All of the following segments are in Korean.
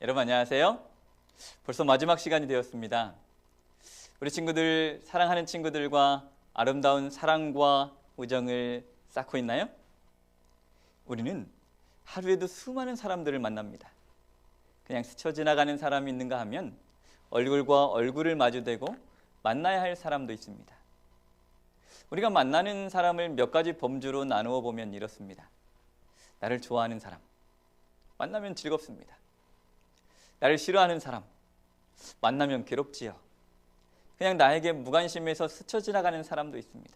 여러분 안녕하세요. 벌써 마지막 시간이 되었습니다. 우리 친구들, 사랑하는 친구들과 아름다운 사랑과 우정을 쌓고 있나요? 우리는 하루에도 수많은 사람들을 만납니다. 그냥 스쳐 지나가는 사람이 있는가 하면 얼굴과 얼굴을 마주대고 만나야 할 사람도 있습니다. 우리가 만나는 사람을 몇 가지 범주로 나누어 보면 이렇습니다. 나를 좋아하는 사람, 만나면 즐겁습니다. 나를 싫어하는 사람, 만나면 괴롭지요. 그냥 나에게 무관심해서 스쳐 지나가는 사람도 있습니다.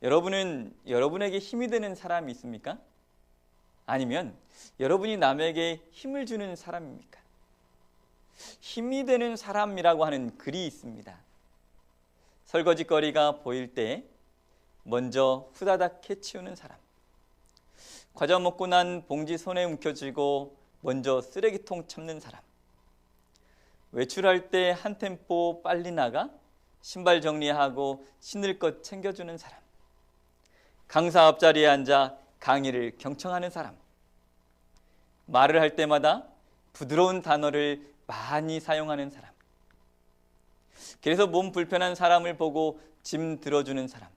여러분은 여러분에게 힘이 되는 사람이 있습니까? 아니면 여러분이 남에게 힘을 주는 사람입니까? 힘이 되는 사람이라고 하는 글이 있습니다. 설거지거리가 보일 때 먼저 후다닥 캐치우는 사람, 과자 먹고 난 봉지 손에 움켜쥐고 먼저 쓰레기통 참는 사람, 외출할 때 한 템포 빨리 나가 신발 정리하고 신을 것 챙겨주는 사람, 강사 앞자리에 앉아 강의를 경청하는 사람, 말을 할 때마다 부드러운 단어를 많이 사용하는 사람, 그래서 몸 불편한 사람을 보고 짐 들어주는 사람,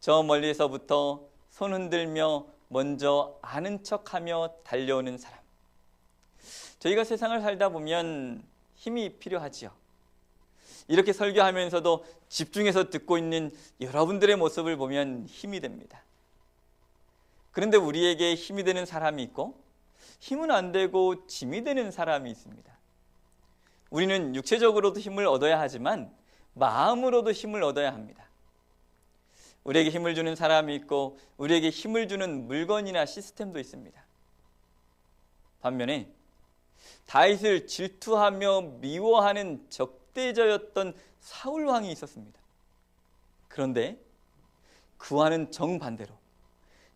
저 멀리서부터 손 흔들며 먼저 아는 척하며 달려오는 사람. 저희가 세상을 살다 보면 힘이 필요하지요. 이렇게 설교하면서도 집중해서 듣고 있는 여러분들의 모습을 보면 힘이 됩니다. 그런데 우리에게 힘이 되는 사람이 있고 힘은 안 되고 짐이 되는 사람이 있습니다. 우리는 육체적으로도 힘을 얻어야 하지만 마음으로도 힘을 얻어야 합니다. 우리에게 힘을 주는 사람이 있고 우리에게 힘을 주는 물건이나 시스템도 있습니다. 반면에 다윗을 질투하며 미워하는 적대자였던 사울 왕이 있었습니다. 그런데 그와는 정반대로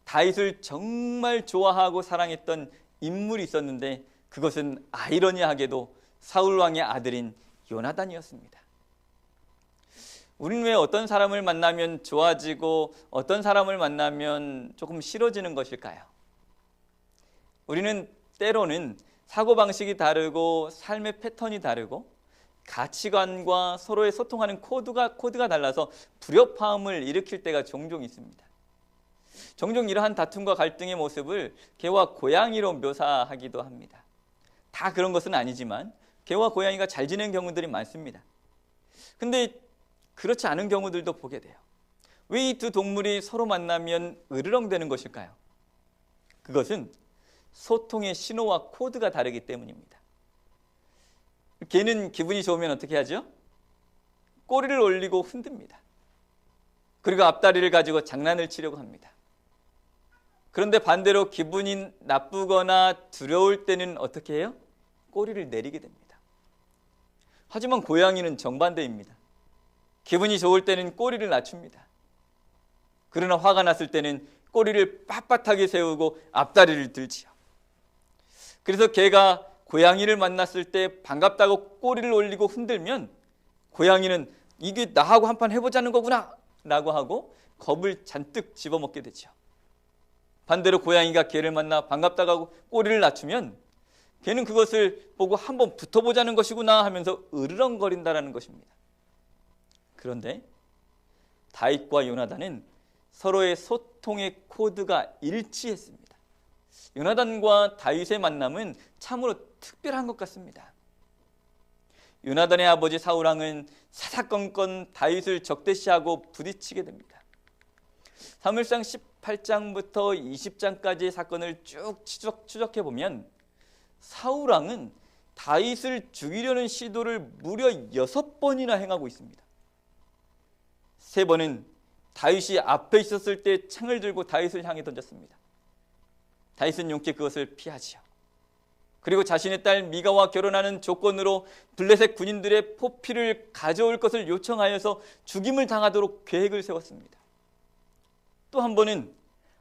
다윗을 정말 좋아하고 사랑했던 인물이 있었는데 그것은 아이러니하게도 사울 왕의 아들인 요나단이었습니다. 우리는 왜 어떤 사람을 만나면 좋아지고 어떤 사람을 만나면 조금 싫어지는 것일까요? 우리는 때로는 사고방식이 다르고 삶의 패턴이 다르고 가치관과 서로의 소통하는 코드가 달라서 불협화음을 일으킬 때가 종종 있습니다. 종종 이러한 다툼과 갈등의 모습을 개와 고양이로 묘사하기도 합니다. 다 그런 것은 아니지만 개와 고양이가 잘 지내는 경우들이 많습니다. 근데 그렇지 않은 경우들도 보게 돼요. 왜 이 두 동물이 서로 만나면 으르렁대는 것일까요? 그것은 소통의 신호와 코드가 다르기 때문입니다. 개는 기분이 좋으면 어떻게 하죠? 꼬리를 올리고 흔듭니다. 그리고 앞다리를 가지고 장난을 치려고 합니다. 그런데 반대로 기분이 나쁘거나 두려울 때는 어떻게 해요? 꼬리를 내리게 됩니다. 하지만 고양이는 정반대입니다. 기분이 좋을 때는 꼬리를 낮춥니다. 그러나 화가 났을 때는 꼬리를 빳빳하게 세우고 앞다리를 들지요. 그래서 개가 고양이를 만났을 때 반갑다고 꼬리를 올리고 흔들면 고양이는 이게 나하고 한판 해보자는 거구나 라고 하고 겁을 잔뜩 집어먹게 되죠. 반대로 고양이가 개를 만나 반갑다고 하고 꼬리를 낮추면 개는 그것을 보고 한번 붙어보자는 것이구나 하면서 으르렁거린다는 것입니다. 그런데 다윗과 요나단은 서로의 소통의 코드가 일치했습니다. 요나단과 다윗의 만남은 참으로 특별한 것 같습니다. 요나단의 아버지 사울 왕은 사사건건 다윗을 적대시하고 부딪히게 됩니다. 사무엘상 18장부터 20장까지의 사건을 쭉 추적해 보면 사울 왕은 다윗을 죽이려는 시도를 무려 6번이나 행하고 있습니다. 3번은 다윗이 앞에 있었을 때 창을 들고 다윗을 향해 던졌습니다. 다윗은 용케 그것을 피하지요. 그리고 자신의 딸 미가와 결혼하는 조건으로 블레셋 군인들의 포피를 가져올 것을 요청하여서 죽임을 당하도록 계획을 세웠습니다. 또 한 번은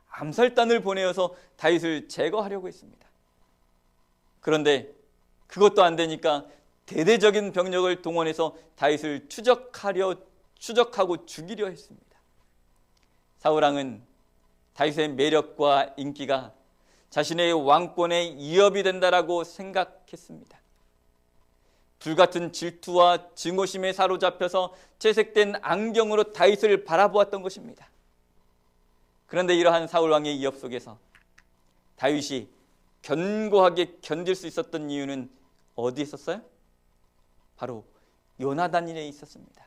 암살단을 보내어서 다윗을 제거하려고 했습니다. 그런데 그것도 안 되니까 대대적인 병력을 동원해서 다윗을 추적하고 죽이려 했습니다. 사울 왕은 다윗의 매력과 인기가 자신의 왕권의 위협이 된다라고 생각했습니다. 불같은 질투와 증오심에 사로잡혀서 채색된 안경으로 다윗을 바라보았던 것입니다. 그런데 이러한 사울 왕의 위협 속에서 다윗이 견고하게 견딜 수 있었던 이유는 어디에 있었어요? 바로 요나단일에 있었습니다.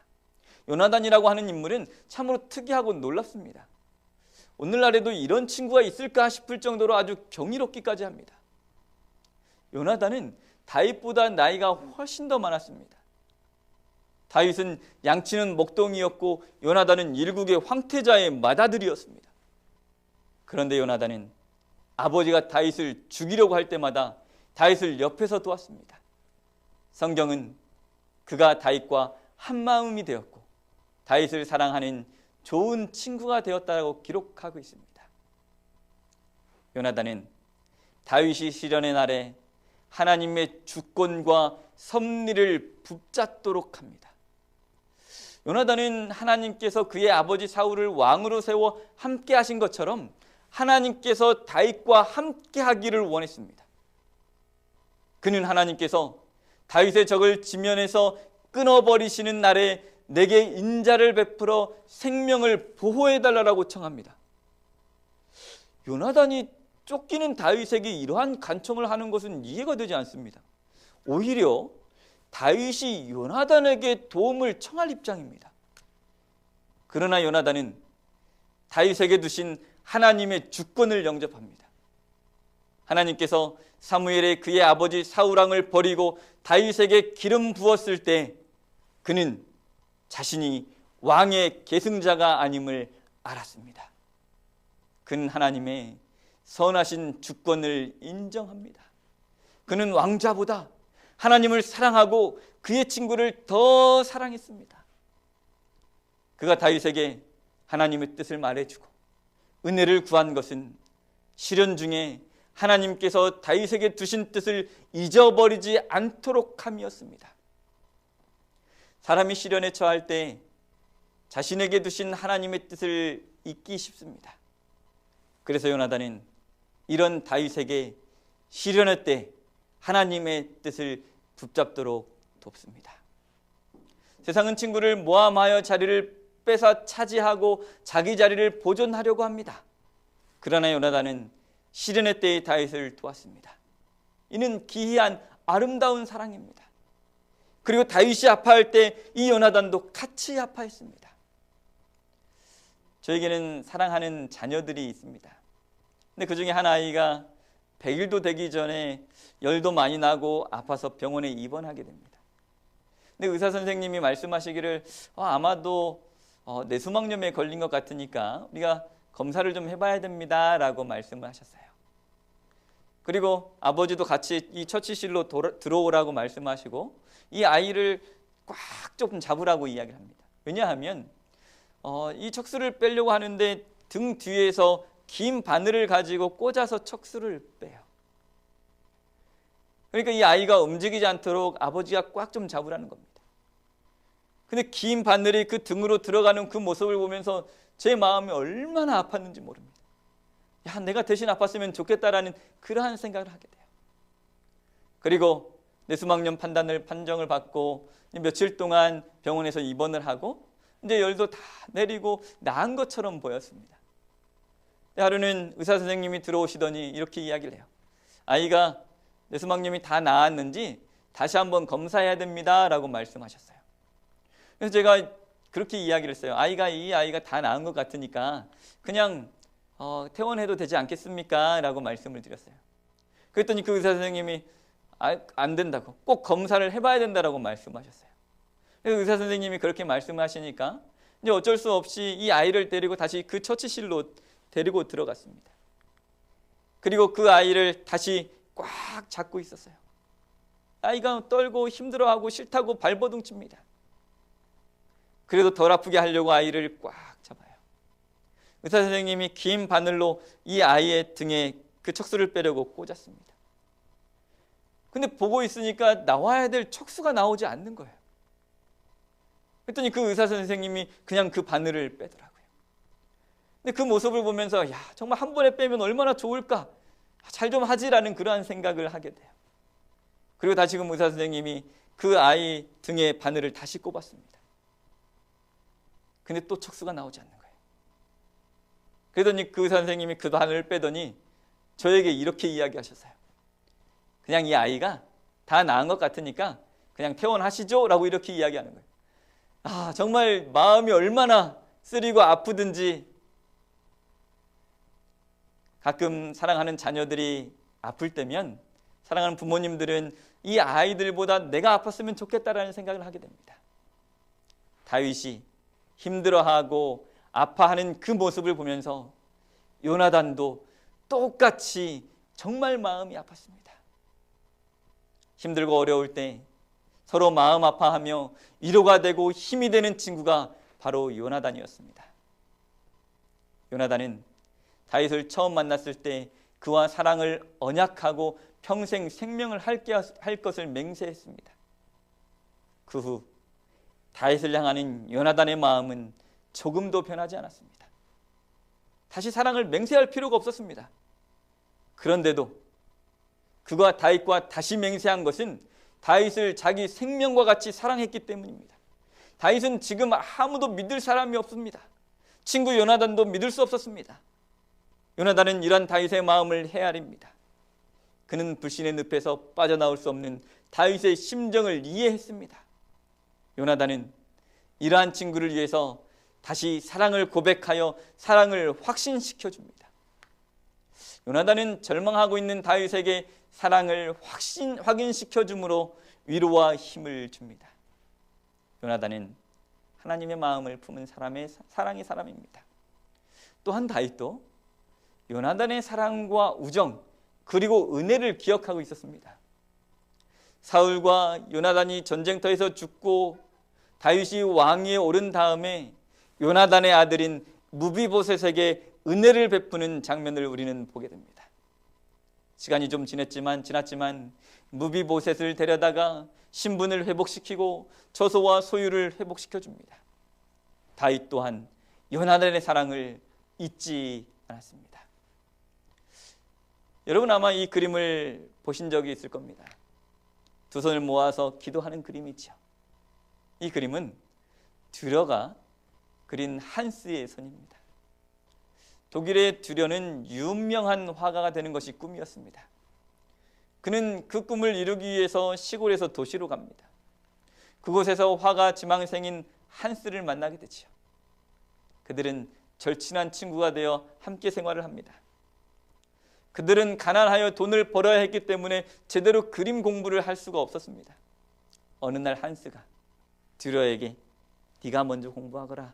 요나단이라고 하는 인물은 참으로 특이하고 놀랍습니다. 오늘날에도 이런 친구가 있을까 싶을 정도로 아주 경이롭기까지 합니다. 요나단은 다윗보다 나이가 훨씬 더 많았습니다. 다윗은 양치는 목동이었고 요나단은 일국의 황태자의 맏아들이었습니다. 그런데 요나단은 아버지가 다윗을 죽이려고 할 때마다 다윗을 옆에서 도왔습니다. 성경은 그가 다윗과 한마음이 되었고 다윗을 사랑하는 좋은 친구가 되었다고 기록하고 있습니다. 요나단은 다윗이 시련의 날에 하나님의 주권과 섭리를 붙잡도록 합니다. 요나단은 하나님께서 그의 아버지 사울을 왕으로 세워 함께 하신 것처럼 하나님께서 다윗과 함께 하기를 원했습니다. 그는 하나님께서 다윗의 적을 지면에서 끊어버리시는 날에 내게 인자를 베풀어 생명을 보호해달라고 청합니다. 요나단이 쫓기는 다윗에게 이러한 간청을 하는 것은 이해가 되지 않습니다. 오히려 다윗이 요나단에게 도움을 청할 입장입니다. 그러나 요나단은 다윗에게 두신 하나님의 주권을 영접합니다. 하나님께서 사무엘의 그의 아버지 사울 왕을 버리고 다윗에게 기름 부었을 때 그는 자신이 왕의 계승자가 아님을 알았습니다. 그는 하나님의 선하신 주권을 인정합니다. 그는 왕자보다 하나님을 사랑하고 그의 친구를 더 사랑했습니다. 그가 다윗에게 하나님의 뜻을 말해주고 은혜를 구한 것은 시련 중에 하나님께서 다윗에게 두신 뜻을 잊어버리지 않도록 함이었습니다. 사람이 시련에 처할 때 자신에게 두신 하나님의 뜻을 잊기 쉽습니다. 그래서 요나단은 이런 다윗에게 시련의 때 하나님의 뜻을 붙잡도록 돕습니다. 세상은 친구를 모함하여 자리를 뺏어 차지하고 자기 자리를 보존하려고 합니다. 그러나 요나단은 시련의 때의 다윗을 도왔습니다. 이는 기이한 아름다운 사랑입니다. 그리고 다윗이 아파할 때 이 요나단도 같이 아파했습니다. 저에게는 사랑하는 자녀들이 있습니다. 근데 그 중에 한 아이가 100일도 되기 전에 열도 많이 나고 아파서 병원에 입원하게 됩니다. 근데 의사 선생님이 말씀하시기를 아마도 뇌수막염에 걸린 것 같으니까 우리가 검사를 좀 해봐야 됩니다 라고 말씀을 하셨어요. 그리고 아버지도 같이 이 처치실로 들어오라고 말씀하시고 이 아이를 꽉 좀 잡으라고 이야기를 합니다. 왜냐하면 이 척수를 빼려고 하는데 등 뒤에서 긴 바늘을 가지고 꽂아서 척수를 빼요. 그러니까 이 아이가 움직이지 않도록 아버지가 꽉 좀 잡으라는 겁니다. 근데 긴 바늘이 그 등으로 들어가는 그 모습을 보면서 제 마음이 얼마나 아팠는지 모릅니다. 야, 내가 대신 아팠으면 좋겠다라는 그러한 생각을 하게 돼요. 그리고 뇌수막염 판정을 받고 며칠 동안 병원에서 입원을 하고 이제 열도 다 내리고 나은 것처럼 보였습니다. 하루는 의사 선생님이 들어오시더니 이렇게 이야기를 해요. 아이가 뇌수막염이 다 나았는지 다시 한번 검사해야 됩니다 라고 말씀하셨어요. 그래서 제가 그렇게 이야기를 했어요. 이 아이가 다 나은 것 같으니까 그냥 퇴원해도 되지 않겠습니까? 라고 말씀을 드렸어요. 그랬더니 그 의사 선생님이 안 된다고, 꼭 검사를 해봐야 된다라고 말씀하셨어요. 그래서 의사 선생님이 그렇게 말씀하시니까 이제 어쩔 수 없이 이 아이를 데리고 다시 그 처치실로 데리고 들어갔습니다. 그리고 그 아이를 다시 꽉 잡고 있었어요. 아이가 떨고 힘들어하고 싫다고 발버둥칩니다. 그래도 덜 아프게 하려고 아이를 꽉 잡아요. 의사 선생님이 긴 바늘로 이 아이의 등에 그 척수를 빼려고 꽂았습니다. 근데 보고 있으니까 나와야 될 척수가 나오지 않는 거예요. 그랬더니 그 의사 선생님이 그냥 그 바늘을 빼더라고요. 근데 그 모습을 보면서 정말 한 번에 빼면 얼마나 좋을까 잘 좀 하지라는 그러한 생각을 하게 돼요. 그리고 다시금 의사 선생님이 그 아이 등에 바늘을 다시 꼽았습니다. 근데 또 척수가 나오지 않는 거예요. 그러더니 그 의사 선생님이 그 바늘을 빼더니 저에게 이렇게 이야기하셨어요. 그냥 이 아이가 다 나은 것 같으니까 그냥 퇴원하시죠 라고 이렇게 이야기하는 거예요. 정말 마음이 얼마나 쓰리고 아프든지. 가끔 사랑하는 자녀들이 아플 때면 사랑하는 부모님들은 이 아이들보다 내가 아팠으면 좋겠다라는 생각을 하게 됩니다. 다윗이 힘들어하고 아파하는 그 모습을 보면서 요나단도 똑같이 정말 마음이 아팠습니다. 힘들고 어려울 때 서로 마음 아파하며 위로가 되고 힘이 되는 친구가 바로 요나단이었습니다. 요나단은 다윗을 처음 만났을 때 그와 사랑을 언약하고 평생 생명을 할 것을 맹세했습니다. 그 후 다윗을 향하는 요나단의 마음은 조금도 변하지 않았습니다. 다시 사랑을 맹세할 필요가 없었습니다. 그런데도 그가 다윗과 다시 맹세한 것은 다윗을 자기 생명과 같이 사랑했기 때문입니다. 다윗은 지금 아무도 믿을 사람이 없습니다. 친구 요나단도 믿을 수 없었습니다. 요나단은 이러한 다윗의 마음을 헤아립니다. 그는 불신의 늪에서 빠져나올 수 없는 다윗의 심정을 이해했습니다. 요나단은 이러한 친구를 위해서 다시 사랑을 고백하여 사랑을 확신시켜줍니다. 요나단은 절망하고 있는 다윗에게 사랑을 확인시켜줌으로 위로와 힘을 줍니다. 요나단은 하나님의 마음을 품은 사랑의 사람입니다. 또한 다윗도 요나단의 사랑과 우정 그리고 은혜를 기억하고 있었습니다. 사울과 요나단이 전쟁터에서 죽고 다윗이 왕위에 오른 다음에 요나단의 아들인 무비보셋에게 은혜를 베푸는 장면을 우리는 보게 됩니다. 시간이 좀 지났지만 무비보셋을 데려다가 신분을 회복시키고 처소와 소유를 회복시켜줍니다. 다윗 또한 요나단의 사랑을 잊지 않았습니다. 여러분 아마 이 그림을 보신 적이 있을 겁니다. 두 손을 모아서 기도하는 그림이죠. 이 그림은 듀러가 그린 한스의 손입니다. 독일의 듀러는 유명한 화가가 되는 것이 꿈이었습니다. 그는 그 꿈을 이루기 위해서 시골에서 도시로 갑니다. 그곳에서 화가 지망생인 한스를 만나게 되죠. 그들은 절친한 친구가 되어 함께 생활을 합니다. 그들은 가난하여 돈을 벌어야 했기 때문에 제대로 그림 공부를 할 수가 없었습니다. 어느 날 한스가 듀러에게 네가 먼저 공부하거라.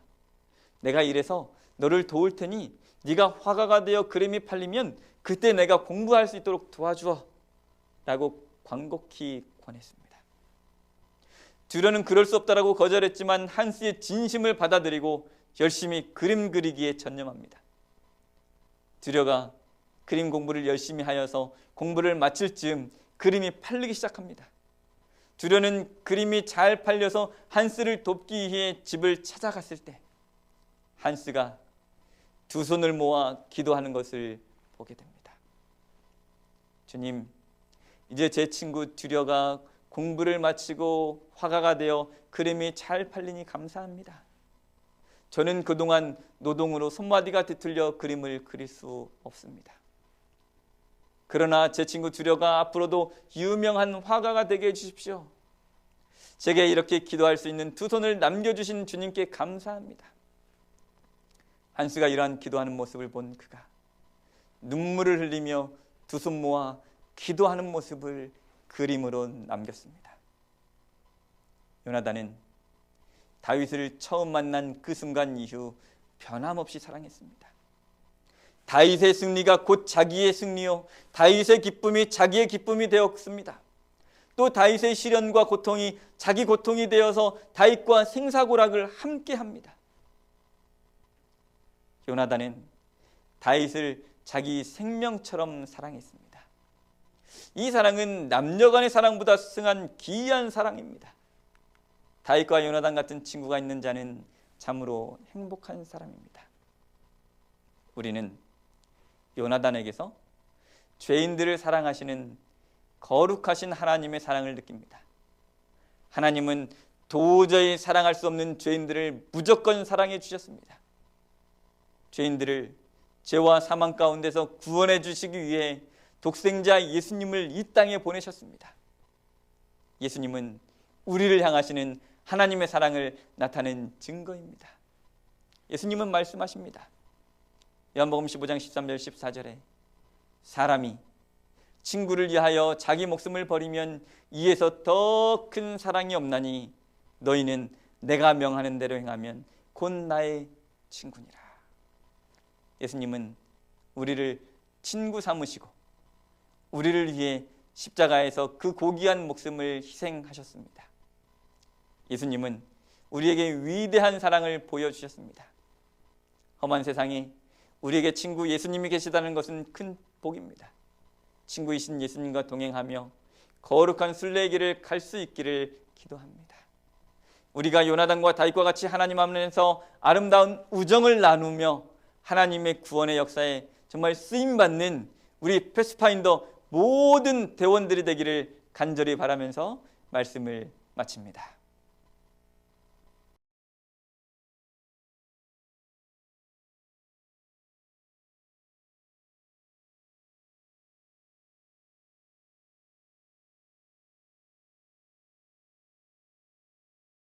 내가 이래서 너를 도울 테니 네가 화가가 되어 그림이 팔리면 그때 내가 공부할 수 있도록 도와주어 라고 간곡히 권했습니다. 듀러는 그럴 수 없다라고 거절했지만 한스의 진심을 받아들이고 열심히 그림 그리기에 전념합니다. 듀러가 그림 공부를 열심히 하여서 공부를 마칠 즈음 그림이 팔리기 시작합니다. 듀러는 그림이 잘 팔려서 한스를 돕기 위해 집을 찾아갔을 때 한스가 두 손을 모아 기도하는 것을 보게 됩니다. 주님, 이제 제 친구 듀러가 공부를 마치고 화가가 되어 그림이 잘 팔리니 감사합니다. 저는 그동안 노동으로 손마디가 뒤틀려 그림을 그릴 수 없습니다. 그러나 제 친구 듀러가 앞으로도 유명한 화가가 되게 해주십시오. 제게 이렇게 기도할 수 있는 두 손을 남겨주신 주님께 감사합니다. 한스가 이러한 기도하는 모습을 본 그가 눈물을 흘리며 두 손 모아 기도하는 모습을 그림으로 남겼습니다. 요나단은 다윗을 처음 만난 그 순간 이후 변함없이 사랑했습니다. 다윗의 승리가 곧 자기의 승리요 다윗의 기쁨이 자기의 기쁨이 되었습니다. 또 다윗의 시련과 고통이 자기 고통이 되어서 다윗과 생사고락을 함께합니다. 요나단은 다윗을 자기 생명처럼 사랑했습니다. 이 사랑은 남녀간의 사랑보다 승한 기이한 사랑입니다. 다윗과 요나단 같은 친구가 있는 자는 참으로 행복한 사람입니다. 우리는 요나단에게서 죄인들을 사랑하시는 거룩하신 하나님의 사랑을 느낍니다. 하나님은 도저히 사랑할 수 없는 죄인들을 무조건 사랑해 주셨습니다. 죄인들을 죄와 사망 가운데서 구원해 주시기 위해 독생자 예수님을 이 땅에 보내셨습니다. 예수님은 우리를 향하시는 하나님의 사랑을 나타낸 증거입니다. 예수님은 말씀하십니다. 요한복음 15장 13절 14절에 사람이 친구를 위하여 자기 목숨을 버리면 이에서 더 큰 사랑이 없나니 너희는 내가 명하는 대로 행하면 곧 나의 친구니라. 예수님은 우리를 친구 삼으시고 우리를 위해 십자가에서 그 고귀한 목숨을 희생하셨습니다. 예수님은 우리에게 위대한 사랑을 보여주셨습니다. 험한 세상에 우리에게 친구 예수님이 계시다는 것은 큰 복입니다. 친구이신 예수님과 동행하며 거룩한 순례의 길을 갈 수 있기를 기도합니다. 우리가 요나단과 다윗과 같이 하나님 안에서 아름다운 우정을 나누며 하나님의 구원의 역사에 정말 쓰임받는 우리 패스파인더 모든 대원들이 되기를 간절히 바라면서 말씀을 마칩니다.